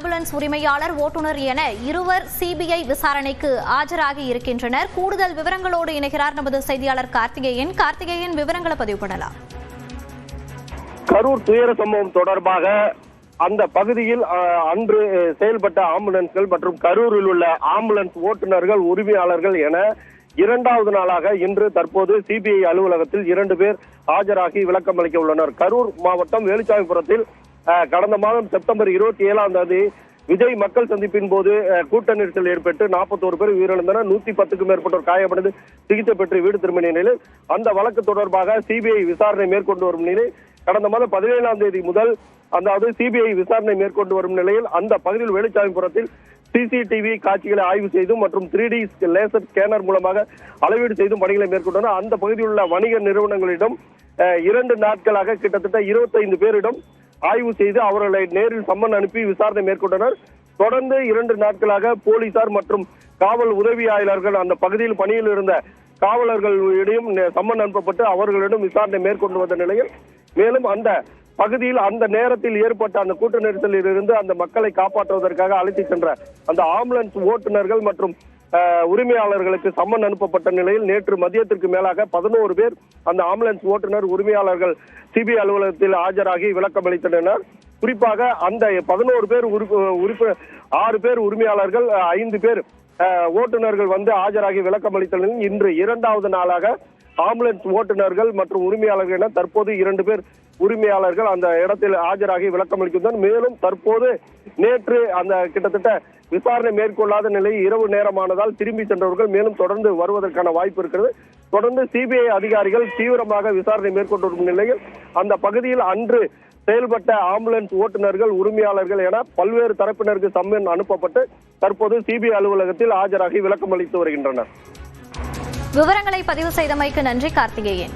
Ambulance உரிமையாளர், ஓட்டுநர் என இருவர் சிபிஐ விசாரணைக்கு ஆஜராகி இருக்கின்றனர். கூடுதல் விவரங்களோடு இணைகிறார் நமது செய்தியாளர் கார்த்திகேயன். கார்த்திகேயன், விவரங்களை பதிவு பண்ணலாம். கரூர் துயர சம்பவம் தொடர்பாக அந்த பகுதியில் அன்று செயல்பட்ட ஆம்புலன்ஸ்கள் மற்றும் கரூரில் உள்ள ஆம்புலன்ஸ் ஓட்டுநர்கள், உரிமையாளர்கள் என இரண்டாவது நாளாக இன்று தற்போது சிபிஐ அலுவலகத்தில் 2 பேர் ஆஜராகி விளக்கம் அளிக்க உள்ளனர். கரூர் மாவட்டம் வேலுச்சாமிபுரத்தில் கடந்த மாதம் செப்டம்பர் 27ஆம் தேதி விஜய் மக்கள் சந்திப்பின் போது கூட்ட நெரிசல் ஏற்பட்டு 41 பேர் உயிரிழந்தனர். 110க்கும் மேற்பட்டோர் காயமடைந்து சிகிச்சை பெற்று வீடு திரும்பிய நிலையில் அந்த வழக்கு தொடர்பாக சிபிஐ விசாரணை மேற்கொண்டு வரும் நிலையில் கடந்த மாதம் 17ஆம் தேதி முதல் அதாவது சிபிஐ விசாரணை மேற்கொண்டு வரும் நிலையில் அந்த பகுதியில் வேலுச்சாமிபுரத்தில் சிசிடிவி காட்சிகளை ஆய்வு செய்தும் மற்றும் 3D லேசர் ஸ்கேனர் மூலமாக அளவீடு செய்தும் பணிகளை மேற்கொண்டனர். அந்த பகுதியில் உள்ள வணிக நிறுவனங்களிடம் 2 நாட்களாக கிட்டத்தட்ட 25 பேரிடம் ஆய்வு செய்து அவர்களை நேரில் சம்மன் அனுப்பி விசாரணை மேற்கொண்டனர். தொடர்ந்து 2 நாட்களாக போலீசார் மற்றும் காவல் உதவி ஆய்வாளர்கள் அந்த பகுதியில் பணியில் இருந்த காவலர்களிடையும் சம்மன் அனுப்பப்பட்டு அவர்களிடம் விசாரணை மேற்கொண்டு வந்த நிலையில் மேலும் அந்த பகுதியில் அந்த நேரத்தில் ஏற்பட்ட அந்த கூட்ட நெரிசலில் இருந்து அந்த மக்களை காப்பாற்றுவதற்காக அழைத்து சென்ற அந்த ஆம்புலன்ஸ் ஓட்டுநர்கள் மற்றும் உரிமையாளர்களுக்கு சம்மன் அனுப்பப்பட்ட நிலையில் நேற்று மதியத்திற்கு மேலாக 11 பேர் அந்த ஆம்புலன்ஸ் ஓட்டுநர், உரிமையாளர்கள் சிபிஐ அலுவலகத்தில் ஆஜராகி விளக்கம் அளித்தனர். குறிப்பாக அந்த 11 பேர் 6 பேர் உரிமையாளர்கள், 5 பேர் ஓட்டுநர்கள் வந்து ஆஜராகி விளக்கம் அளித்தனர். இன்று 2வது நாளாக ஆம்புலன்ஸ் ஓட்டுநர்கள் மற்றும் உரிமையாளர்கள் என தற்போது 2 பேர் உரிமையாளர்கள் அந்த இடத்தில் ஆஜராகி விளக்கம் அளிக்கின்றனர். மேலும் தற்போது நேற்று அந்த கிட்டத்தட்ட விசாரணை மேற்கொள்ளாத நிலை இரவு நேரமானதால் திரும்பி சென்றவர்கள் மேலும் தொடர்ந்து வருவதற்கான வாய்ப்பு இருக்கிறது. தொடர்ந்து சிபிஐ அதிகாரிகள் தீவிரமாக விசாரணை மேற்கொண்டு வரும் நிலையில் அந்த பகுதியில் அன்று செயல்பட்ட ஆம்புலன்ஸ் ஓட்டுநர்கள், உரிமையாளர்கள் என பல்வேறு தரப்பினருக்கு சம்மன் அனுப்பப்பட்டு தற்போது சிபிஐ அலுவலகத்தில் ஆஜராகி விளக்கம் அளித்து வருகின்றனர். விவரங்களை பதிவு செய்தமைக்கு நன்றி கார்த்திகேயன்.